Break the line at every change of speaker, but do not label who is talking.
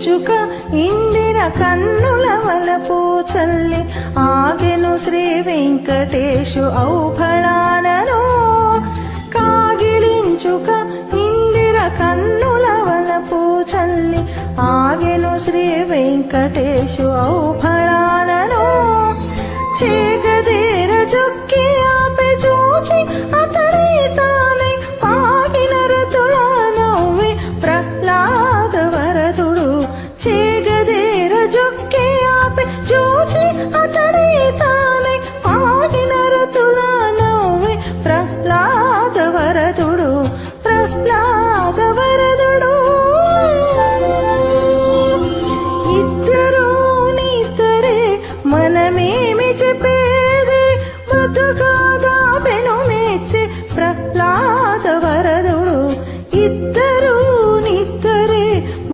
కాగిలించుక ఇందిర కన్నుల వలపు చల్లి ఆగెను శ్రీ వెంకటేశు ఔఫళానను కాగిలించుక ఇందిర కన్నుల వలపు చల్లి ఆగెను శ్రీ వెంకటేశు ఔఫళానను చేగదేర జొక్కి ఆపే చూచి అతడి తానే పాగిన రతుల నవ్వి ప్రహ్లాద వరదుడు చేగదేర జొక్కి ఆపే చూచి అతడి తానే పాగిన రతుల నవ్వి ప్రహ్లాద వరదుడు ప్రహ్లాద వరదుడు ఇద్దరు నిద్దరే మనమే